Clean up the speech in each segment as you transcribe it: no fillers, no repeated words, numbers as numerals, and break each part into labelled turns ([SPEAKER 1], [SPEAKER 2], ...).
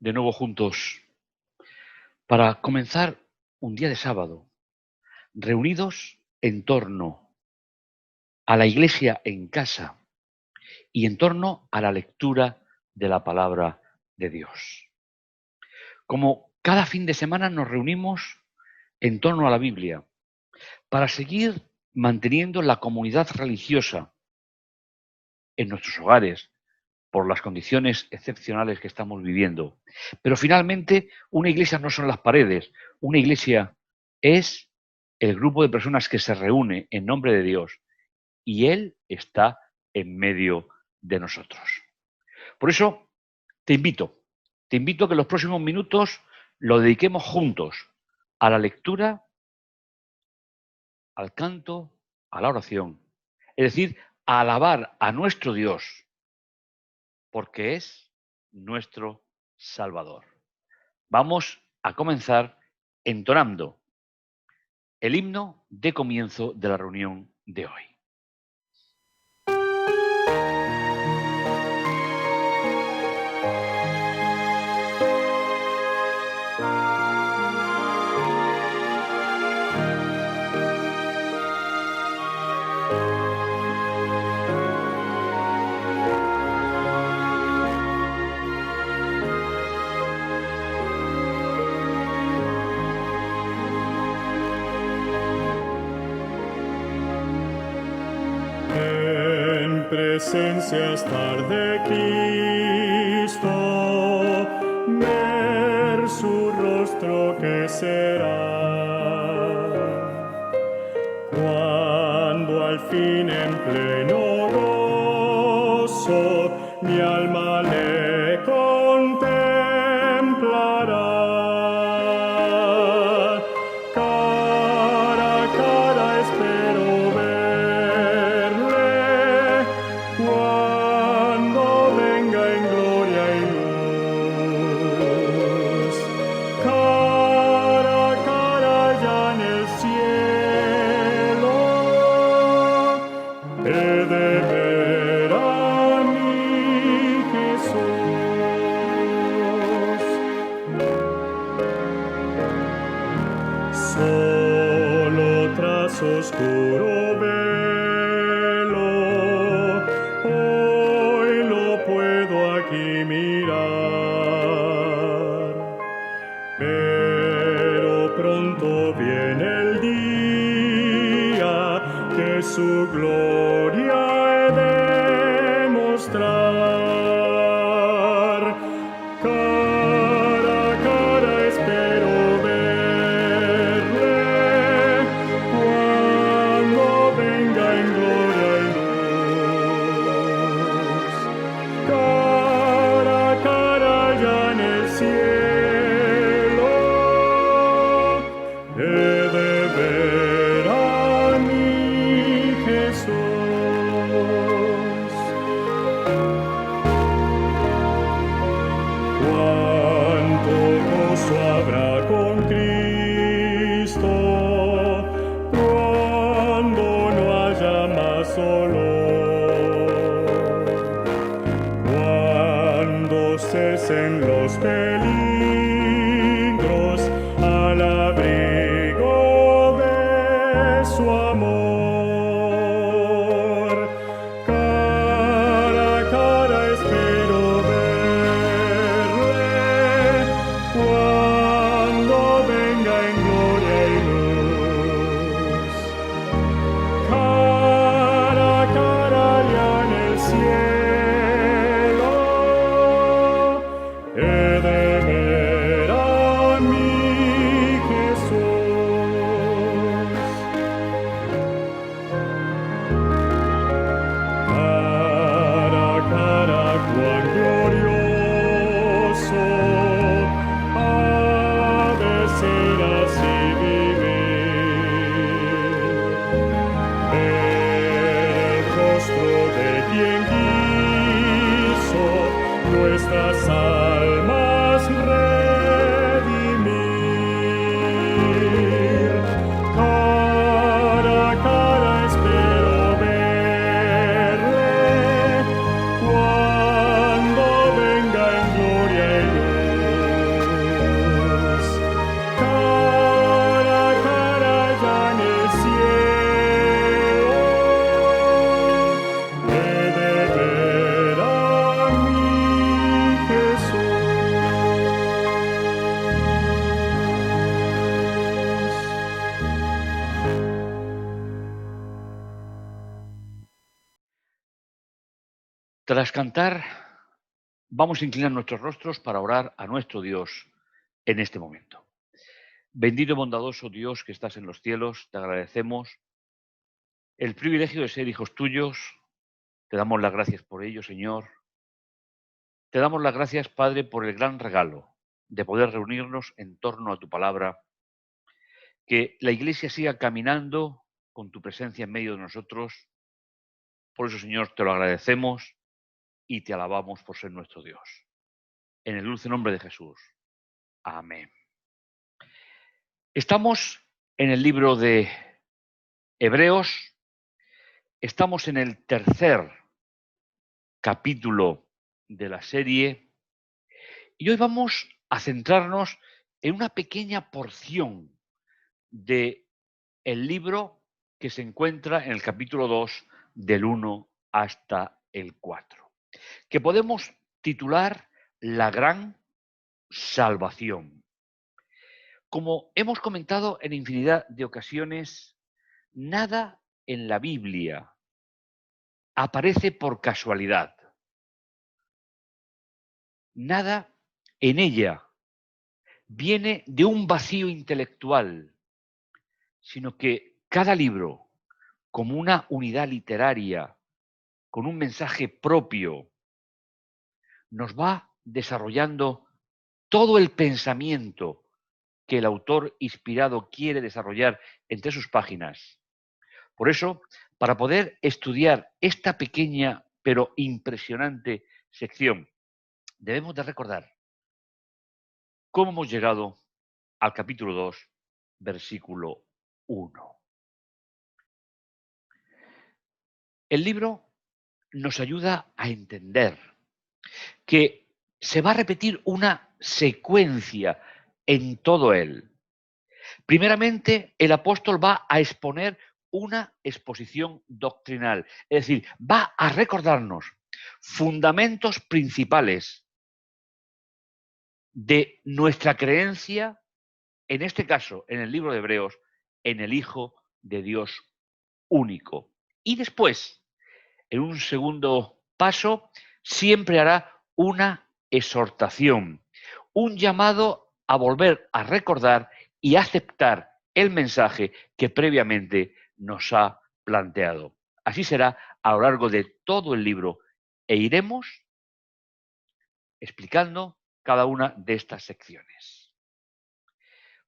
[SPEAKER 1] de nuevo juntos para comenzar un día de sábado, reunidos en torno a la iglesia en casa y en torno a la lectura de la palabra de Dios. Como cada fin de semana nos reunimos en torno a la Biblia para seguir manteniendo la comunidad religiosa en nuestros hogares, por las condiciones excepcionales que estamos viviendo. Pero finalmente, una iglesia no son las paredes, una iglesia es el grupo de personas que se reúne en nombre de Dios y Él está en medio de nosotros. Por eso te invito a que los próximos minutos lo dediquemos juntos a la lectura, al canto, a la oración, es decir, a alabar a nuestro Dios, porque es nuestro Salvador. Vamos a comenzar entonando el himno de comienzo de la reunión de hoy.
[SPEAKER 2] Presencia estar de Cristo, ver su rostro que será, cuando al fin en pleno gozo mi alma le contemplará. Cara a cara espero cuando venga en gloria y luz, cara a cara ya en el cielo, he de ver a mi Jesús. Solo tras oscuro mirar, pero pronto viene el día que su gloria he de mostrar. Cara a cara espero verle cuando venga en gloria y luz. Cara a cara ya en el cielo, he de ver a mi Jesús. Cuánto gozo habrá con Cristo cuando no haya más dolor, cuando cesen los peligros al abrigo de su amor. Cara a cara espero verle cuando venga en gloria y luz. Cara a cara ya en el cielo, he de ver a mi Jesús. Cara a cara cuán glorioso ha de ser así vivir, ver el rostro de quien quiso nuestras almas redimir. Cara a cara espero verle cuando venga en gloria y luz.
[SPEAKER 1] Tras cantar, vamos a inclinar nuestros rostros para orar a nuestro Dios en este momento. Bendito y bondadoso Dios que estás en los cielos, te agradecemos el privilegio de ser hijos tuyos, te damos las gracias por ello, Señor. Te damos las gracias, Padre, por el gran regalo de poder reunirnos en torno a tu palabra, que la Iglesia siga caminando con tu presencia en medio de nosotros. Por eso, Señor, te lo agradecemos y te alabamos por ser nuestro Dios. En el dulce nombre de Jesús. Amén. Estamos en el libro de Hebreos, estamos en el tercer capítulo de la serie y hoy vamos a centrarnos en una pequeña porción de el libro que se encuentra en el capítulo 2 del 1 hasta el 4, que podemos titular La gran salvación. Como hemos comentado en infinidad de ocasiones, nada en la Biblia aparece por casualidad. Nada en ella viene de un vacío intelectual, sino que cada libro, como una unidad literaria, con un mensaje propio, nos va desarrollando todo el pensamiento que el autor inspirado quiere desarrollar entre sus páginas. Por eso, para poder estudiar esta pequeña pero impresionante sección, debemos de recordar cómo hemos llegado al capítulo 2, versículo 1. El libro nos ayuda a entender que se va a repetir una secuencia en todo él. Primeramente, el apóstol va a exponer una exposición doctrinal, es decir, va a recordarnos fundamentos principales de nuestra creencia, en este caso, en el libro de Hebreos, en el Hijo de Dios único. Y después, en un segundo paso, siempre hará una exhortación, un llamado a volver a recordar y aceptar el mensaje que previamente nos ha planteado. Así será a lo largo de todo el libro e iremos explicando cada una de estas secciones.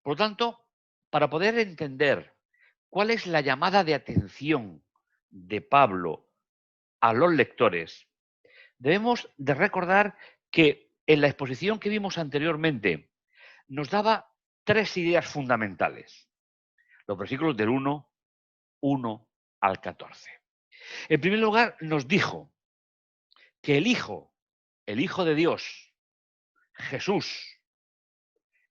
[SPEAKER 1] Por lo tanto, para poder entender cuál es la llamada de atención de Pablo a los lectores, debemos de recordar que en la exposición que vimos anteriormente nos daba tres ideas fundamentales. Los versículos del 1 al 14. En primer lugar, nos dijo que el Hijo de Dios, Jesús,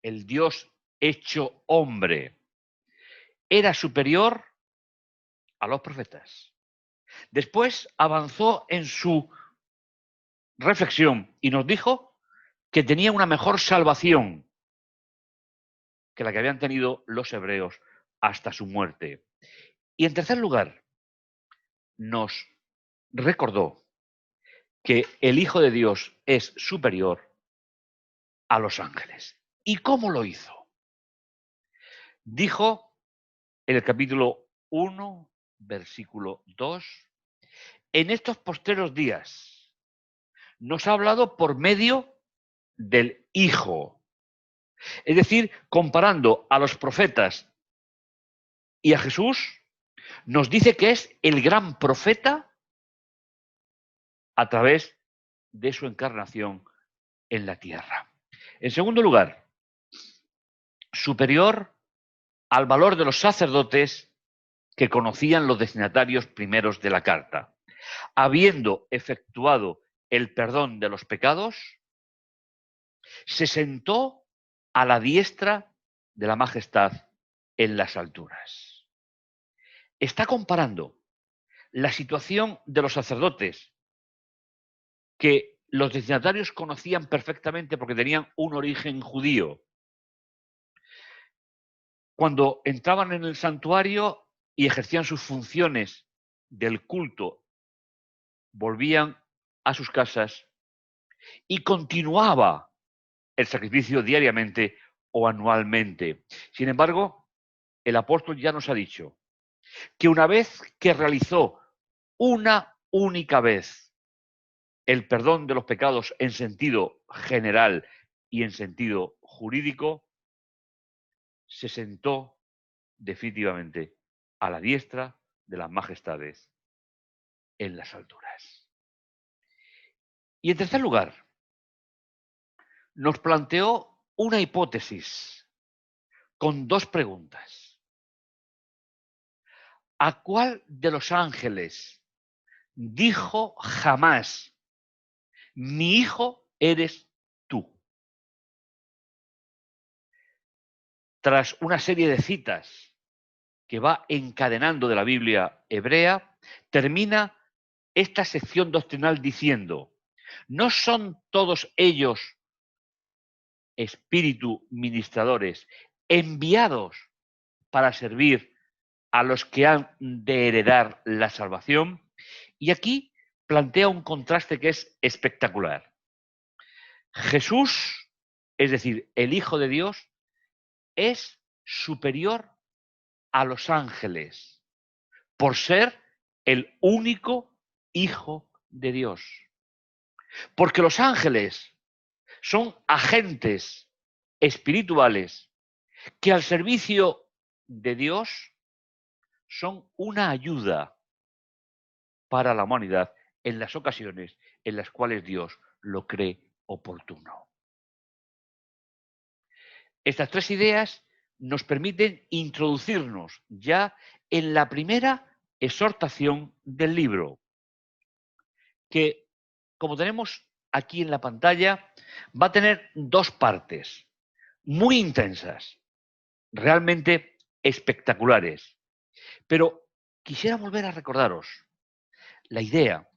[SPEAKER 1] el Dios hecho hombre, era superior a los profetas. Después avanzó en su reflexión y nos dijo que tenía una mejor salvación que la que habían tenido los hebreos hasta su muerte. Y en tercer lugar, nos recordó que el Hijo de Dios es superior a los ángeles. ¿Y cómo lo hizo? Dijo en el capítulo 1, versículo 2, en estos postreros días nos ha hablado por medio del Hijo. Es decir, comparando a los profetas y a Jesús, nos dice que es el gran profeta a través de su encarnación en la tierra. En segundo lugar, superior al valor de los sacerdotes que conocían los destinatarios primeros de la carta. Habiendo efectuado el perdón de los pecados, se sentó a la diestra de la majestad en las alturas. Está comparando la situación de los sacerdotes, que los destinatarios conocían perfectamente porque tenían un origen judío. Cuando entraban en el santuario y ejercían sus funciones del culto, volvían a sus casas y continuaba el sacrificio diariamente o anualmente. Sin embargo, el apóstol ya nos ha dicho que una vez que realizó una única vez el perdón de los pecados en sentido general y en sentido jurídico, se sentó definitivamente a la diestra de las majestades en las alturas. Y en tercer lugar, nos planteó una hipótesis con dos preguntas. ¿A cuál de los ángeles dijo jamás, mi hijo eres tú? Tras una serie de citas que va encadenando de la Biblia hebrea, termina esta sección doctrinal diciendo, ¿no son todos ellos espíritu ministradores enviados para servir a los que han de heredar la salvación? Y aquí plantea un contraste que es espectacular. Jesús, es decir, el Hijo de Dios, es superior a los ángeles por ser el único Hijo de Dios. Porque los ángeles son agentes espirituales que al servicio de Dios son una ayuda para la humanidad en las ocasiones en las cuales Dios lo cree oportuno. Estas tres ideas nos permiten introducirnos ya en la primera exhortación del libro, que, como tenemos aquí en la pantalla, va a tener dos partes muy intensas, realmente espectaculares. Pero quisiera volver a recordaros la idea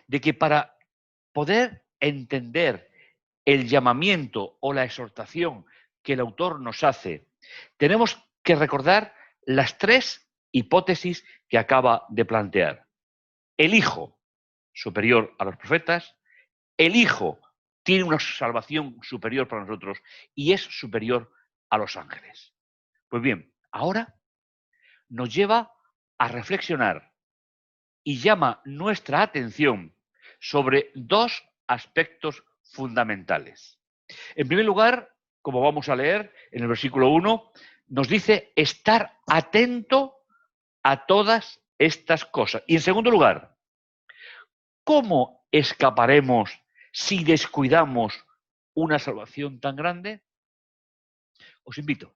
[SPEAKER 1] de que para poder entender el llamamiento o la exhortación que el autor nos hace, tenemos que recordar las tres hipótesis que acaba de plantear. El Hijo, superior a los profetas, el Hijo tiene una salvación superior para nosotros y es superior a los ángeles. Pues bien, ahora nos lleva a reflexionar y llama nuestra atención sobre dos aspectos fundamentales. En primer lugar, como vamos a leer en el versículo 1, nos dice estar atento a todas estas cosas. Y en segundo lugar, ¿cómo escaparemos si descuidamos una salvación tan grande? Os invito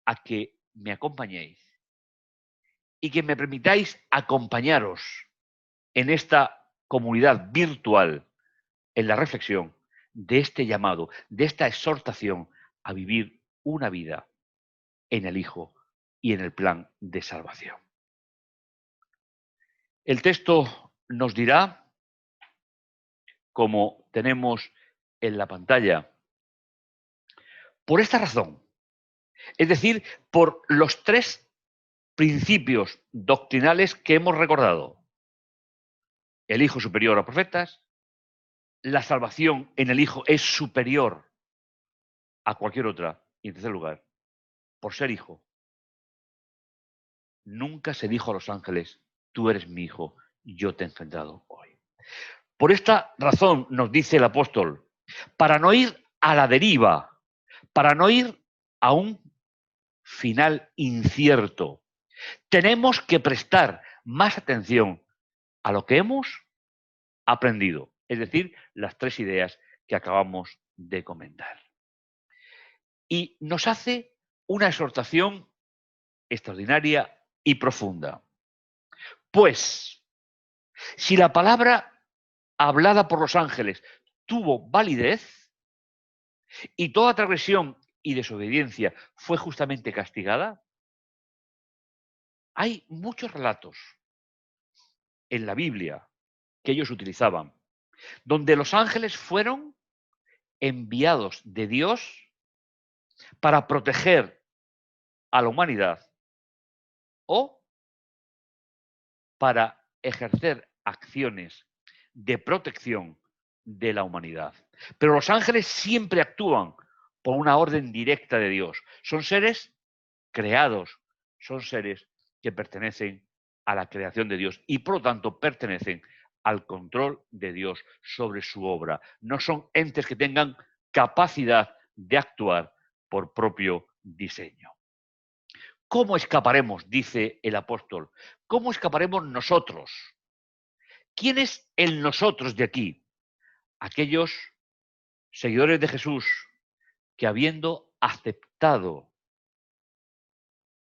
[SPEAKER 1] a que me acompañéis y que me permitáis acompañaros en esta comunidad virtual, en la reflexión de este llamado, de esta exhortación a vivir una vida en el Hijo y en el plan de salvación. El texto nos dirá, como tenemos en la pantalla, por esta razón, es decir, por los tres principios doctrinales que hemos recordado. El Hijo superior a los profetas, la salvación en el Hijo es superior a cualquier otra, y en tercer lugar, por ser Hijo, nunca se dijo a los ángeles, tú eres mi Hijo, yo te he engendrado hoy. Por esta razón nos dice el apóstol, para no ir a la deriva, para no ir a un final incierto, tenemos que prestar más atención a lo que hemos aprendido, es decir, las tres ideas que acabamos de comentar. Y nos hace una exhortación extraordinaria y profunda. Pues, si la palabra hablada por los ángeles tuvo validez y toda transgresión y desobediencia fue justamente castigada, hay muchos relatos en la Biblia que ellos utilizaban, donde los ángeles fueron enviados de Dios para proteger a la humanidad o para ejercer acciones de protección de la humanidad. Pero los ángeles siempre actúan por una orden directa de Dios. Son seres creados, son seres que pertenecen a la creación de Dios y por lo tanto pertenecen al control de Dios sobre su obra. No son entes que tengan capacidad de actuar por propio diseño. ¿Cómo escaparemos? Dice el apóstol. ¿Cómo escaparemos nosotros? ¿Quién es el nosotros de aquí? Aquellos seguidores de Jesús que habiendo aceptado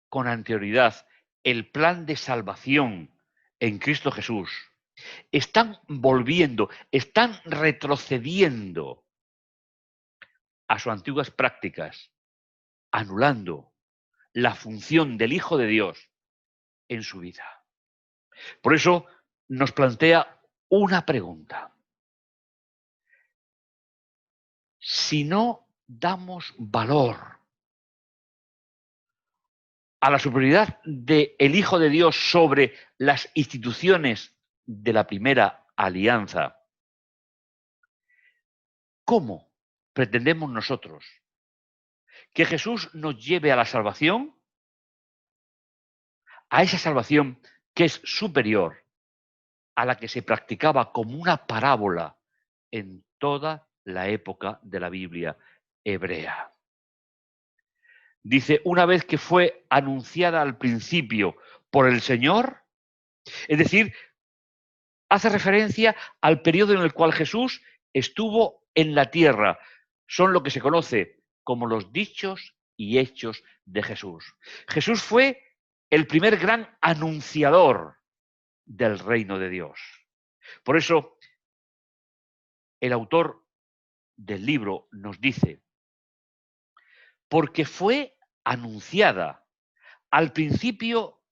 [SPEAKER 1] con anterioridad el plan de salvación en Cristo Jesús, están volviendo, están retrocediendo a sus antiguas prácticas, anulando la función del Hijo de Dios en su vida. Por eso nos plantea una pregunta. Si no damos valor a la superioridad del Hijo de Dios sobre las instituciones de la primera alianza, ¿cómo pretendemos nosotros que Jesús nos lleve a la salvación? A esa salvación que es superior a la que se practicaba como una parábola en toda la época de la Biblia hebrea. Dice, una vez que fue anunciada al principio por el Señor, es decir, hace referencia al periodo en el cual Jesús estuvo en la tierra. Son lo que se conoce como los dichos y hechos de Jesús. Jesús fue el primer gran anunciador del reino de Dios. Por eso, el autor del libro nos dice, porque fue anunciada al principio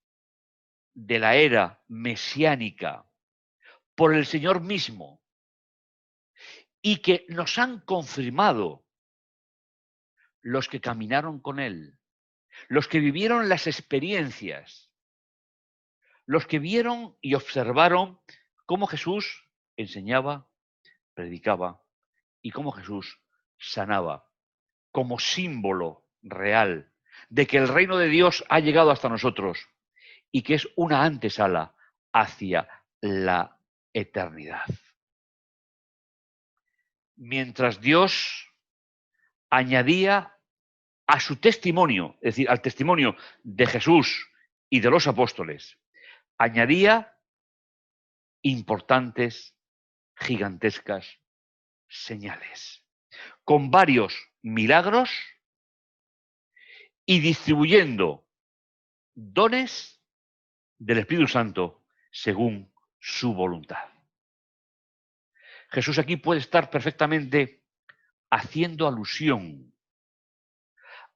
[SPEAKER 1] de la era mesiánica por el Señor mismo y que nos han confirmado los que caminaron con Él, los que vivieron las experiencias, los que vieron y observaron cómo Jesús enseñaba, predicaba y cómo Jesús sanaba, como símbolo real de que el reino de Dios ha llegado hasta nosotros y que es una antesala hacia la eternidad. Mientras Dios añadía a su testimonio, es decir, al testimonio de Jesús y de los apóstoles, añadía importantes, gigantescas señales, con varios milagros y distribuyendo dones del Espíritu Santo según su voluntad. Jesús aquí puede estar perfectamente haciendo alusión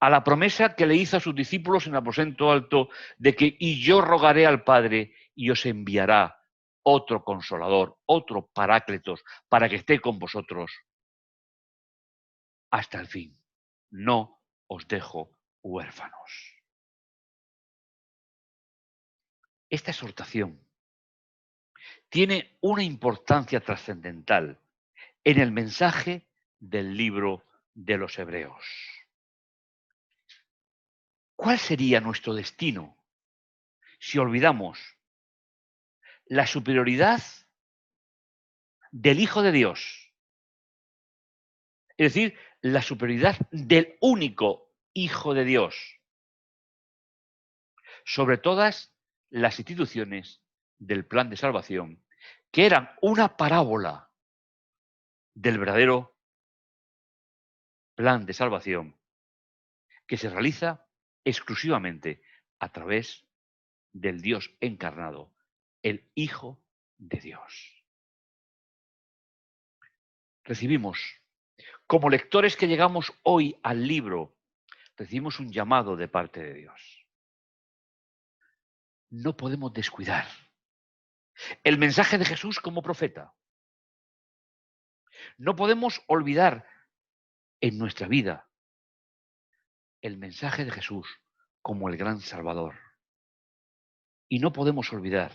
[SPEAKER 1] a la promesa que le hizo a sus discípulos en el aposento alto de que y yo rogaré al Padre y os enviará otro consolador, otro parácletos, para que esté con vosotros hasta el fin. No os dejo huérfanos. Esta exhortación tiene una importancia trascendental en el mensaje del libro de los Hebreos. ¿Cuál sería nuestro destino si olvidamos la superioridad del Hijo de Dios? Es decir, la superioridad del único Hijo de Dios sobre todas las instituciones del plan de salvación, que eran una parábola del verdadero plan de salvación que se realiza exclusivamente a través del Dios encarnado, el Hijo de Dios. Recibimos, como lectores que llegamos hoy al libro, recibimos un llamado de parte de Dios. No podemos descuidar el mensaje de Jesús como profeta. No podemos olvidar en nuestra vida el mensaje de Jesús como el gran Salvador. Y no podemos olvidar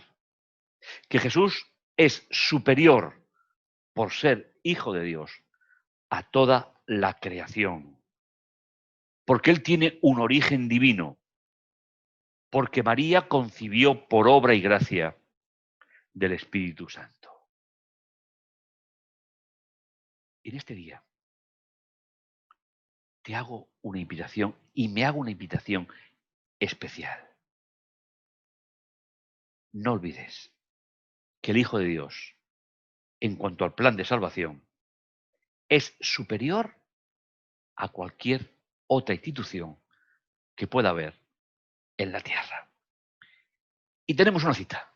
[SPEAKER 1] que Jesús es superior por ser hijo de Dios, a toda la creación. Porque Él tiene un origen divino. Porque María concibió por obra y gracia del Espíritu Santo. En este día te hago una invitación y me hago una invitación especial. No olvides que el Hijo de Dios, en cuanto al plan de salvación, es superior a cualquier otra institución que pueda haber en la tierra. Y tenemos una cita.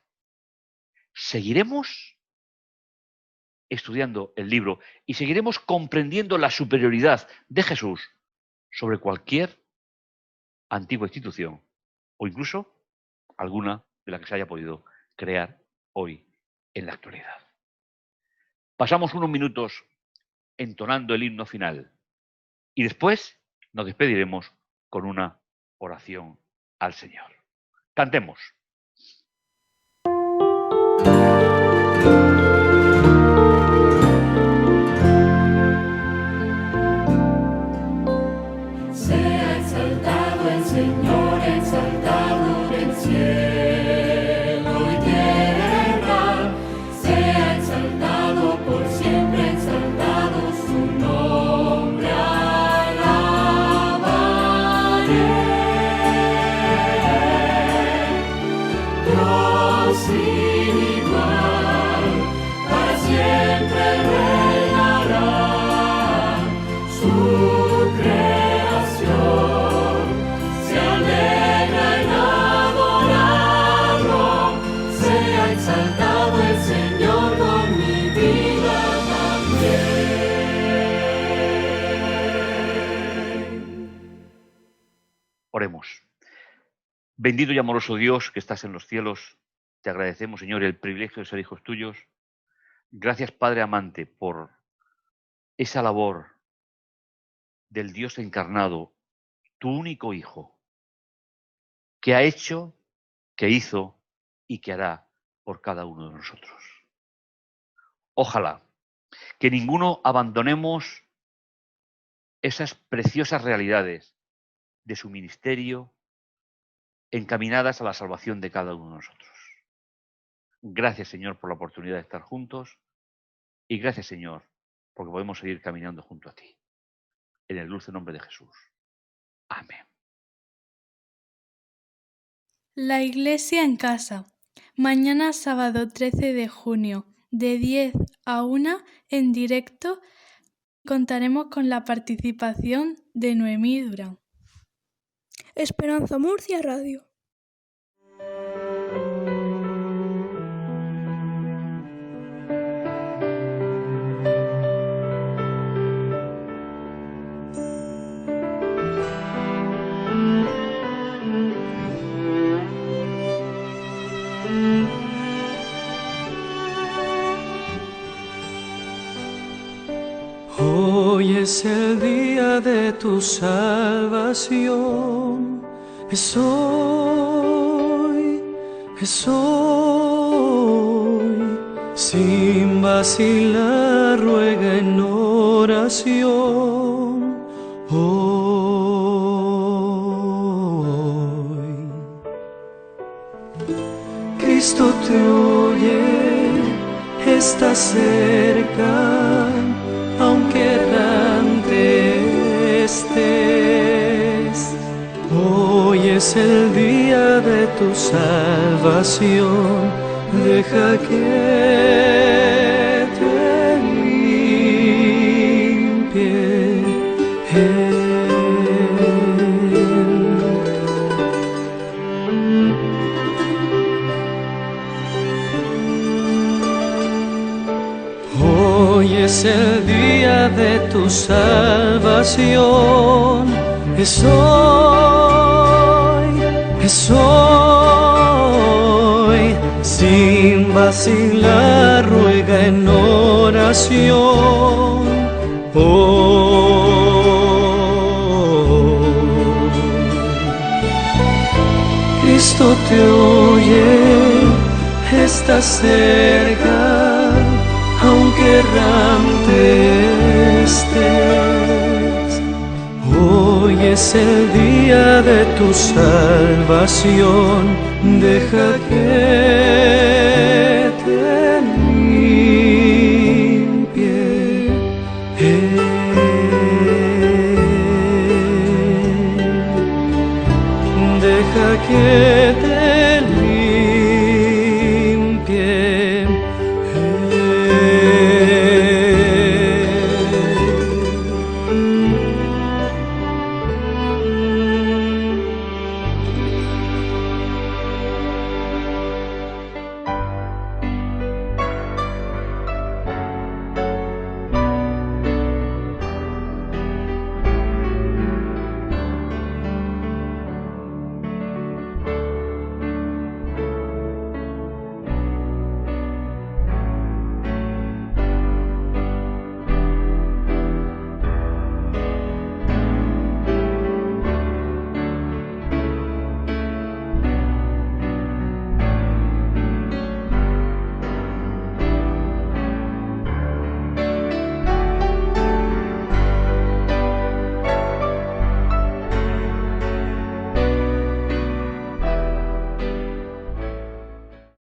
[SPEAKER 1] Seguiremos estudiando el libro y seguiremos comprendiendo la superioridad de Jesús sobre cualquier antigua institución o incluso alguna de la que se haya podido crear hoy en la actualidad. Pasamos unos minutos entonando el himno final y después nos despediremos con una oración al Señor. Cantemos.
[SPEAKER 2] Sea exaltado el Señor, exaltado en el cielo y tierra. Sea exaltado por siempre, exaltado su nombre alabaré. Dios sin igual, para siempre reinará. Su creación se alegra en adorarlo. Sea exaltado el Señor con mi vida también.
[SPEAKER 1] Oremos. Bendito y amoroso Dios que estás en los cielos, te agradecemos, Señor, el privilegio de ser hijos tuyos. Gracias, Padre amante, por esa labor del Dios encarnado, tu único Hijo, que ha hecho, que hizo y que hará por cada uno de nosotros. Ojalá que ninguno abandonemos esas preciosas realidades de su ministerio encaminadas a la salvación de cada uno de nosotros. Gracias, Señor, por la oportunidad de estar juntos y gracias, Señor, porque podemos seguir caminando junto a ti. En el dulce nombre de Jesús. Amén.
[SPEAKER 3] La Iglesia en casa. Mañana sábado 13 de junio, de 10 a 1, en directo, contaremos con la participación de Noemí Durán.
[SPEAKER 4] Esperanza Murcia Radio.
[SPEAKER 5] Hoy es el día de tu salvación, es hoy, sin vacilar ruega en oración, hoy. Cristo te oye, está cerca, aunque errante estés. Hoy es el día de tu salvación, deja que te limpie Él. Hoy es el día de tu salvación, es hoy, sin vacilar ruega en oración, hoy. Cristo te oye, está cerca, aunque errante estés. Hoy es el día de tu salvación, deja que